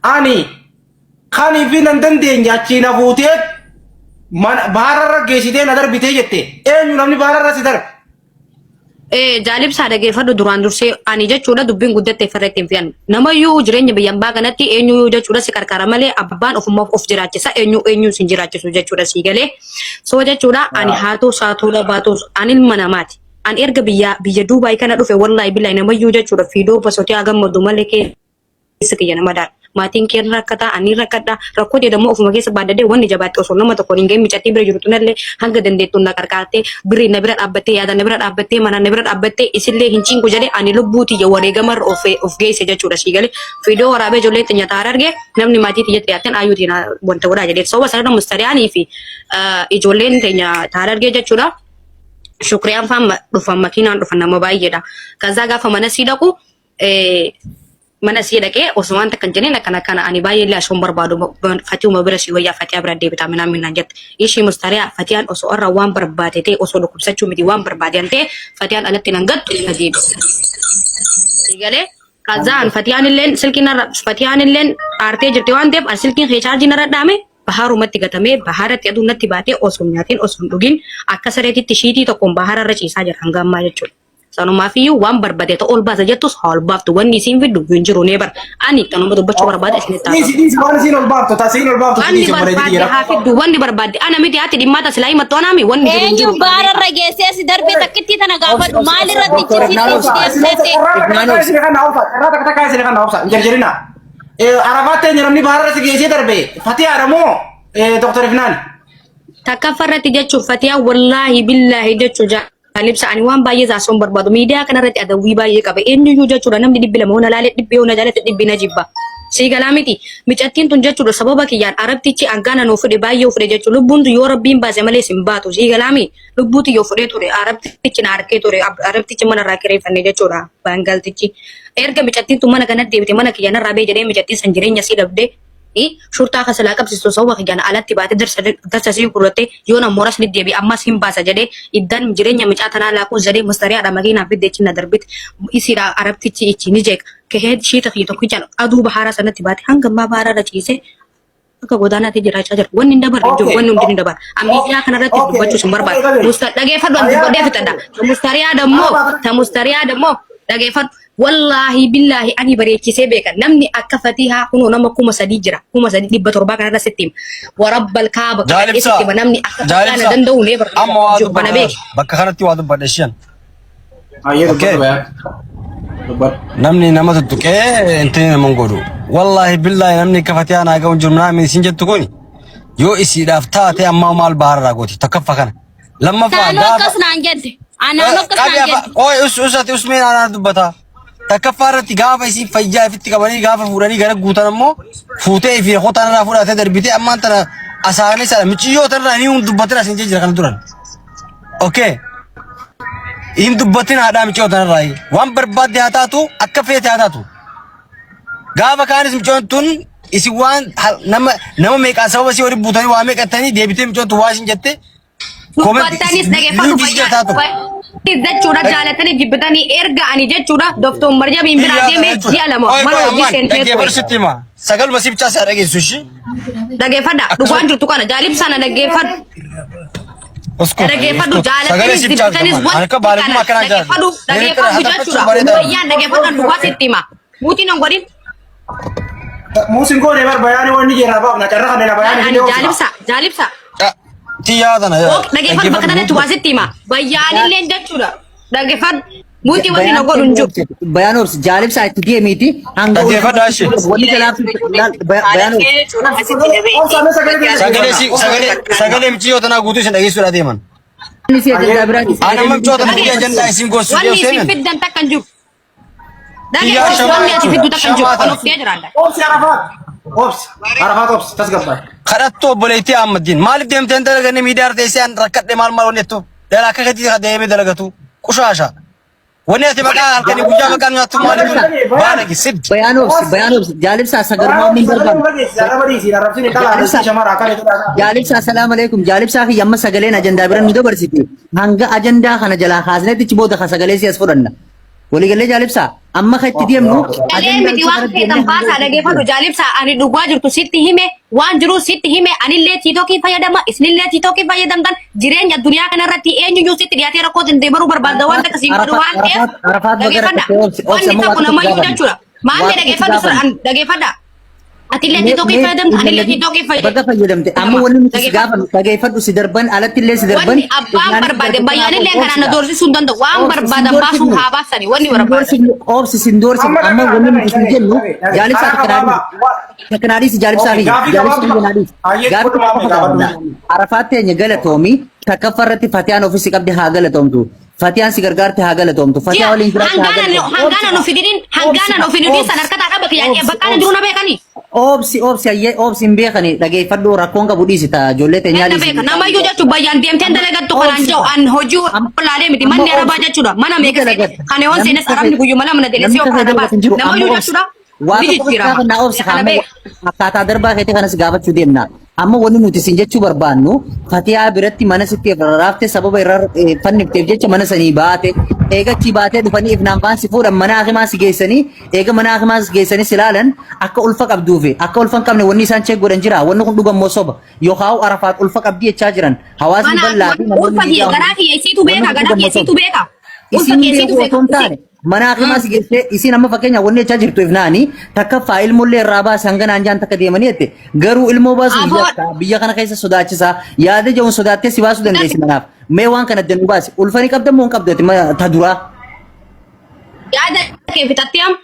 Ani khani fi nan dandeenya achi na fuutee bahararra geessitee na darbitee jette. Eenyu namni bahararra si darbe? Jaalib saa dhageeffadhu duraan dursee ani jechuudha dubbiin guddatte farreetti hin fi'an. Namayyuu jireenya biyyambaa kanatti eenyu jechuudha si qarqara malee abbaan ofummaaf of jiraachisa eenyu sin jiraachisu jechuudha si galee. So jechuudha ani haatoo saatoodha baatos ani ilma namaati. Ani erga biyya Duubaay kana dhufe wallahi billahi namayyuu jechuudha fiidoo basootee hagammadu malee keessa kiyya nama daadha. Maatiin kee rakkata ani rakkadha rakkoo jedhamu ofuma keessa baadadee wanni jabaatti osoo nama tokko hin ga'in micatti bira jirtu nallee hanga dandeettuun na qarqaartee birrii na bira dhaabbattee yaada na bira dhaabbattee mana na bira dhaabbattee isillee hin cinqu jedhee ani lubbuuti wareegamarra of geesse jechuudha si galee fiidoo waraabee ijoollee xinya taara argee namni maatii xiyya xiyyaatteen ayyuutiin wanta godhaa jedhee sababa sanarra mustariyaanii fi ijoolleen xinya taara argee jechuudha. Shukriyaan faan dhufan makiinaan dhufan nama baay'eedha. Kazaa gaafa mana sii dhaqu mana sii dhaqee osoo wanta kan jedheen akkana ani baay'ee ashoon barbaadu Fatiuma bira si wayyaa Fatiyaa bira deebitaa minaan jette. Ishii mustariyaa Fatiyaan osoo irra waan barbaade ta'e osoo dhukkubsachuu miti waan barbaade ta'e Fatiyaan alatti nan gaddu na deebisu. Sigalee kazaan Fatiyaan illeen aartee jirti waan ta'eef silkiin riichaarjii narra dhaame baharumatti gatamee baharatti aduu natti baatee osoo nyaatiin osoo dhugin akka sareetitti shiitii tokkoon bahararra ciisaa jira hanga ammaa jechuudha. Sanumaafiyyuu waan barbaade ta'u ol baasa jettus haa ol baaftu wanni isiin fiddu hin jiru nee bara ani kanuma dubbachuu barbaada isinitti taasisu. Waan isiin ol baaftu taasiin ol baaftu wanni barbaade ana miti haati dhimmaata silaa himattu anaami wanni jiru hin jiru. Eenyu baararra geessee si darbee takkitti tana gaafadhu maalirratti ciisitti jarjarina arafattee namni bahararra si geessee darbe Fatiyaadha moo Dr. Ifnaan? Takkafarratti jechuun Fatiyaa wallaahi billaahi jechuun Jaalibsa ani waan baay'ee zaasuun barbaadu miidiyaa kanarratti adawwii baay'ee qaba eenyuyyuu jechuudha namni dhibbi lama hona laalee dhibbi hona jaalate dhibbi na jibba siigalaa miti micattiin tun jechuudha sababa kiyyaan arabtichi aggaana nuu fudhe baay'ee fudhe jechuudha lubbuun yoo rabbiin baase malee sin baatu siigalaa mi lubbuuti yoo fudhee ture arabtichi na harkee ture arabtichi mana irraa kireeffanne jechuudha baangaltichi erga micattiin tun mana kanatti deebite mana kiyyaan irraa bee jedhee micattiin san jireenya sii dhabdee shurtaa kasalaa qabsiistu sababa kiyyaan alatti baate darsa sii gurratte yoo na mooras ni deebi ammas hin baasa jedhee iddan jireenya micaa tanaa laaquu jedhee mustariyaadha makiinaa fidde ichi na darbite isiidha arabtichi ichi ni jeeqa kahee shiita fi tokko ijaan aduu bahaara sanatti baate hanga ammaa bahaararra ciisee akka godaanaatti jiraachaa jira wanni hin dabarre jiru wanni hundi ni dabara ambiyaa kanarratti dubbachuu sin barbaadu dhageeffadhu an dubbadhee fixadha mustariyaa dammoo dhageeffadhu wallahi billahi ani bareechisee beekan namni akka Fatihaa kunoo nama 3,000 jira 3,700 kanarra sittiin warabbal kaaba keessatti namni akka kana danda'u ne amma bakka kanatti waa dubbadhe shan namni nama tuttuqee intini nama godhu wallahi billahi namni akka Fatihaa naa ga'u jiru namni isin jettu kun yoo isiidhaaf taate amma maal baharraa gooti takkaffa kana lammaffaa usati usmeen aanaa dubbata takaffaarratti gaafa isii fayyaa ifitti qabanii gaafa fuudhanii gara guutan ammoo fuutee fi hotaan irraa fudhatee darbitee ammaan tana asaanii sana michiyyoo tanarraa ni hin dubbatin asin jira kan duran. Okay. Hin dubbatin haadhaa michiyyoo tanarraa waan barbaadde haa taatu akka feete haa taatu. Gaafa kaanis michiyyoon tun isin waan nama meeqaa sababa isii waliin buutanii waa meeqattanii deebitee michiyyoon tun waa isin jette. Dubbattanis dhageeffatu jechuudha jaalatanii jibbatanii erga ani jechuudha Dr. Marjamiin biraa deemee ji'a lama mana hojii seentee ture. Sagal masii bichaa isaa dhageessu shi. Dhageeffadha dhugaan jirtu kana jaalibsana dhageeffadhu. Dhageeffadhu jaalatanis dibbatanis wanti kana dhageeffadhu jechuudha wayyaan dhageeffadhan dhugaa sitti hima. Muutiin hin godhin. Muusin goone bar bayaanii wanni jeeraa baafna carraa kanneen bayaanii. Jaalibsa. Tiyaadana yaa. Dhageeffadhu bakka kanatti waa sitti hima. Bayyaanillee jechuudha. Dhageeffadhu. Muutii wanti na godhu hin jiru. Bayaanobs jaalibsaa itti deemiti. Dhageeffadhu ashee. Wanni jalaaf bayaanobs. Sagalee michiyyoo tanaa guutuu isin dhageessuudhaa deeman. Ana michiyyoo tanaa guutuu ajandaa isin goosuu yoo wanni isin fiddan takka hin jiru. Dhageeffadhu wanni ati fiddu takka hin jiru. Kan of jiraadha. Arafat tasgabbaa. Kadhattoo obboleettii Ahmadiin maaliif deemteen dalaganii miidiyaa teessee an rakkadhe maal hojjettu dhala akka keetii deemee dalagatu qushaasha wanni ati maqaa halkanii guyyaa maqaan nyaattu maaliif baanagi sibbi. Bayaanobs jaalibsaa sagarmaa min barbaadu. Jaalibsaa salaamu alaikum jaalibsaa fi yamma sagaleen ajandaa bira nu dabarsite hanga ajandaa kana jalaa kaasnetti booda sagalee si as fudhanna waliigalee jaalibsaa. Amma kan itti deemnu Kalee miti waan feetan baasaa dhageeffadhu jaalibsa ani dhugaa jirtu sitti hime waan jiru sitti hime anillee tiitookii fayyadama isinillee tiitookii fayyadamtan jireenya duniyaa kanarratti eenyuyyuu sitti dhiyaatee rakkoo dandee baruu barbaada waan takka siin godhu waan ta'eef dhageeffadha wanni tokko namayyuu jechuudha maallee dhageeffadha atillee tiitookii fayyadamta anillee tiitookii Baga fayyadamte amma wanni nuti si gaafa dhageeffadhu si darban alatti illee si darban wanni abbaan barbaade bayyaanillee kanaan na doorsisuu hin danda'u waan barbaadan baasuu haa baasani wanni barbaadan. Oobsi sin doorsi amma wanni nuti sin jennu jaalibsaa takkanaanis jaalibsaa fi jaalibsaa Arafaat teenya galatoomi takkaffarratti Fatiyaan ofiisi qabdi haa galatoomtu. Fatiyaan si gargaarte haa galatoomtu. Fatiyaan waliin jiraatti haa galatoomtu. Hangana nu fidinin hangana nu fidinin sadarkaa dhaba kiyyaan bakka jiru na beekani. Oobsi ayyee oobsi hin beekani dhageeffadhu rakkoon qabu dhiisita ijoollee teenyaa dhiisita. Namayyuu jechuun bayyaan deemteen dalagattu kanaan jiru an hojii olaalee miti manni arabaa jechuudha mana meeqa kan yoon seenes arabni guyyuma lama na deelesee of kana baas namayyuu jechuudha. Waa tokko gaafa na oobsi kaamu akkaataa darbaa keetii kanas gaafachuu deemna. Amma wanni nuti sin jechuu barbaannu Fatiyaa biratti mana sitti raafte sababa irra fannifteef jecha mana sanii baate eegachi baatee dhufanii ifnaan faan si fuudhan mana hakimaa si geessanii eega mana hakimaa si geessanii si ilaalan akka ulfa qabduufi akka ulfa hin qabne wanni isaan cheek godhan jira wanni kun dhugamoo soba yookaan Arafaat ulfa qabdii jechaa jiran hawaasni bal'aa fi namoonni garaa kiyyeessiitu beeka garaa kiyyeessiitu beeka ulfa kiyyeessiitu beeka. Mana hakimaa si geessee isin amma fakkeenya wanni jechaa jirtu ifnaani takka faa ilmoollee irraa baase hanganaan jaan takka deemanii jette garuu ilmoo baasuun biyya kana keessa sodaachisaa yaada jechuun sodaattee si baasuu dandeessi manaaf mee waan kana danuu baasi ulfani qabda moo hin qabdati ta duraa. Yaada kee fitattee am.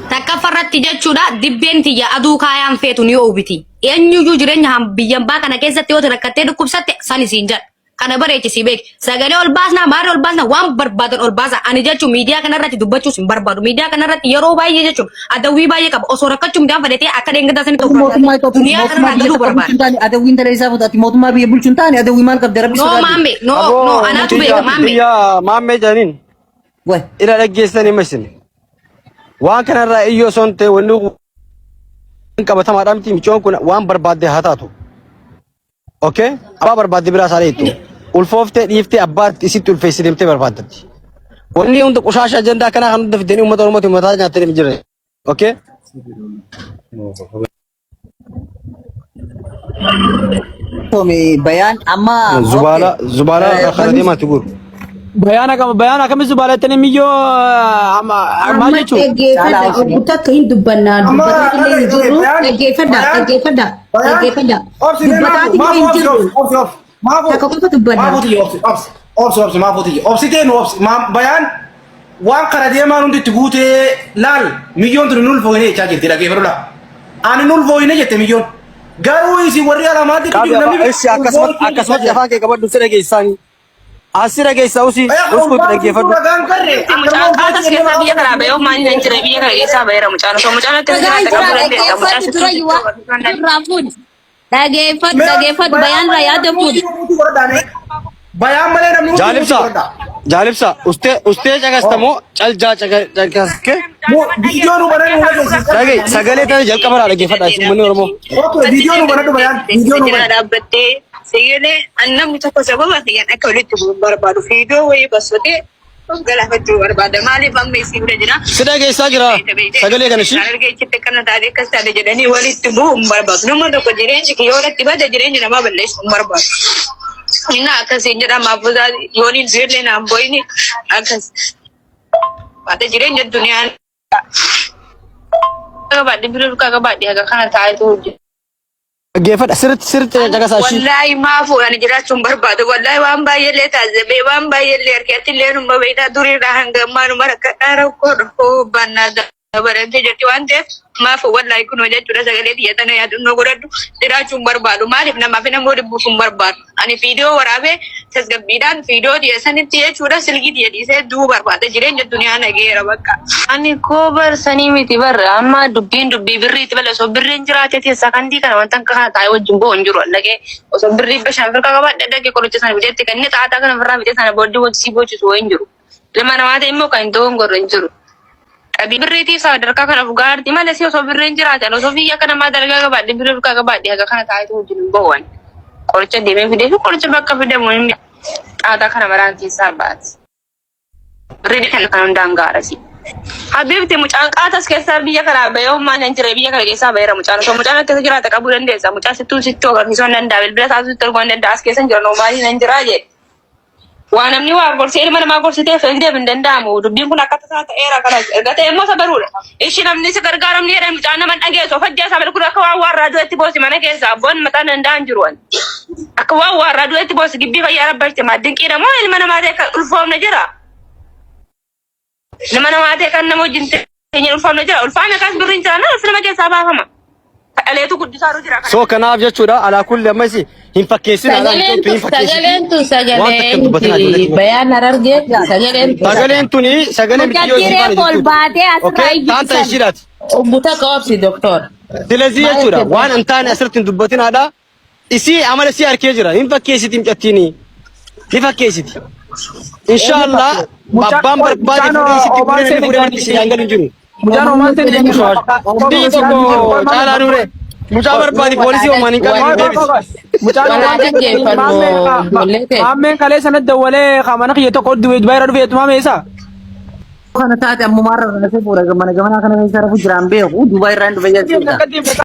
Takka farratti jechuudha dibbeen tiyya aduu kaayaan feetu ni oobiti eenyuyyuu jireenya biyyan baa kana keessatti yoo rakkattee dhukkubsatte sani siin jedha. Kana bareechisi beek sagalee ol baasnaa maaree ol baasnaa waan barbaadan ol baasa ani jechuun miidiyaa kanarratti dubbachuus hin barbaadu miidiyaa kanarratti yeroo baay'ee jechuun adawwii baay'ee qaba osoo rakkachuun midhaan fudhatee akka deengataa sanii tokko duniyaa kanarraa galuu barbaada. Adawwiin televiziyaa fudhatti mootummaa biyya bulchuun taane adawwii maal qabda rabbi sodaatu. No maamme no anaatu beeka maamme. Biyya maamme jaaniin. Ila dhaggeessanii masin. Waan kanarraa iyyoo son ta'e wanni qabatamaadhaan miti michoon kun waan barbaadde haa taatu. Okay? Abaa barbaadde biraa isaa dheettu. Ulfooftee dhiiftee abbaatti isitti ulfeessi deemtee barbaaddatti. Wanni hunda qushaasha ajandaa kanaa kan hunda fidanii uummata Oromootiin mataa nyaattanii hin jirre. Okay? Bayaan amma Zubaala kana deemaatti guru. Bayana kami Zubaala tani miyyo amma jechuun. Takka hin dubbannaa dubbataa illee hin jiru dhaggeeffadha. Dubbataa illee hin jiru. Takka qofa dubbannaa. Obsi teen obsi bayaan waan kara deemaan hundi itti guutee laal miyyoon tuni nul fooyinee jechaa jirti dhaggeeffadhu ani nul fooyinee jette miyyoon garuu isi warri alamaatti akkasumas afaan kee qabadhu si dhageessaan asi dhageessaa usi uskuutti dhaggeeffadhu. Mucaan kaatas keessaa biyya kanaa bahee maaliin hin jire biyya kana keessaa baheera mucaan osoo mucaan itti Dhageeffadhu bayaan irraa yaada fuudhi. bayaan malee namni Jaalibsa ustee cagastamoo caljaa cagaske viidiyoo nu baratu sagalee tana jalqabarraa dhaggeeffadha uummanni Oromoo. viidiyoo nu baratu bayaan viidiyoo nu baratu. dhaabbattee sagalee namni tokko sababa fayyaan akka walitti bu'uun barbaadu viidiyoo wayii basotee galaafachuu barbaada maaliif amma isii bira jira. Si dhageessaa jira sagalee kana shi. Argeechitti akkana taatee akkas taate jedhanii walitti bu'uun barbaadu. Nama tokko jireenyi yoo irratti bada jireenyi namaa balleessuun barbaadu. Inna akkasiin jedhama abbootaa yooniin du'ellee naan bo'ini akkas. Waata jireenya duniyaan. Gabaadhi biroo gabaadhi haga kana taa'etu hojjeta. Dhaggeeffadha sirriitti cagasaa shi. Wallahi maafu ani jiraachuun barbaadu. Wallahi waan baay'eellee taasisee waan baay'eellee harkatti illee numa beektaa duriirraa hanga ammaa numa rakkadhaa rakkoo dhufuu bannaa dabalatee jirti waan ta'eef maafu wallahi kunoo jechuudha sagalee biyya tana yaadannoo godhadhu jiraachuun barbaadu. Maaliif namaaf namoo dhibbuufuun barbaadu. Ani viidiyoo waraabee tasgabbiidhaan viidiyoo dhiyeessanitti jechuudha silkii dhiyeessee duu barbaada jireenya duniyaa nageera bakka. Ani koo barsanii miti barra amma dubbii birriitti bala osoo birriin jiraate teessaa kantii kana wanta akka kana taa'ee wajjin boo hin jiru dhagee osoo birrii bishaan firqa qabaadhe dhagee qoricha sana biteetti kan inni xaataa kana firraa bitee sana booddee wajjii boochisu hin jiru. Ilma namaa ta'e immoo kan hin ta'uun gorra hin jiru. Dhabii birriitiif sadarkaa kana fugaarti malee si osoo birriin jiraatan osoo biyya kana maa dalagaa qabaadhe birrii firqa qabaadhe haga kana taa'eetu wajjin hin bo'oon. Qoricha deemee fidee fi qoricha bakka fidamu hin xaataa kana maraan keessaa baati. Ridi kan dangarasi. Habibti mucaan qaatas keessa biyya kana bayo man injire biyya kana keessa bayra mucaan so mucaan keessa jiraata qabu dandeessa mucaan sittu agarsiisuu danda'a bilbila taasisu turgoon danda'a as keessa jira noomaali nan jira je waan namni waa gorsee ilma namaa gorsitee feegdee hin danda'amu dubbiin kun akka tasaa ta'eera kana ergatee immoo sabaruudha ishi namni si gargaaramni jedhee mucaan nama dhageessu fajjaa isaa bilkuu akka waan warraa du'etti boosi mana keessa abboon mataa danda'an jiru akka waan warraa du'etti boosi gibbii fayyaa rabbalte maaddinqii namoo ilma namaa ta'e ulfoomne jira. Nama ta'e kan nama wajjin ta'ee ulfaamne jira. Ulfaamne kaas birriin jira na ulfina keessaa baafama. Kadhaleetu guddisaa jira. So kanaaf jechuudha alaa kulli ammas hin fakkeessin bayaan arargee sagaleen tuni sagaleen biyyoo Mucajjiree kol baatee asirraa taanta ishiidhaati. buta qaabsi doktor. Silazii jechuudha waan hin taane asirratti hin dubbatin haadha isii amala isii harkee jira hin fakkeessiti himcattiini ni fakkeessiti. Inshallah abbaan barbaade fuudhee isitti fuudhee fuudhee harki isii hangal hin jiru. Mucaan homaan ta'e ni Mucaa tokko caalaa dure mucaa barbaade poolisii homaan hin qabne deebisi. Maammeen kalee sanatti dawwalee qaamana kiyya tokko bayra dhufee tumame isa. Kana taate ammoo maarra kana fuudha gamana kana keessa rafu jiraan beeku Dubai irraa hin dhufe jechuudha.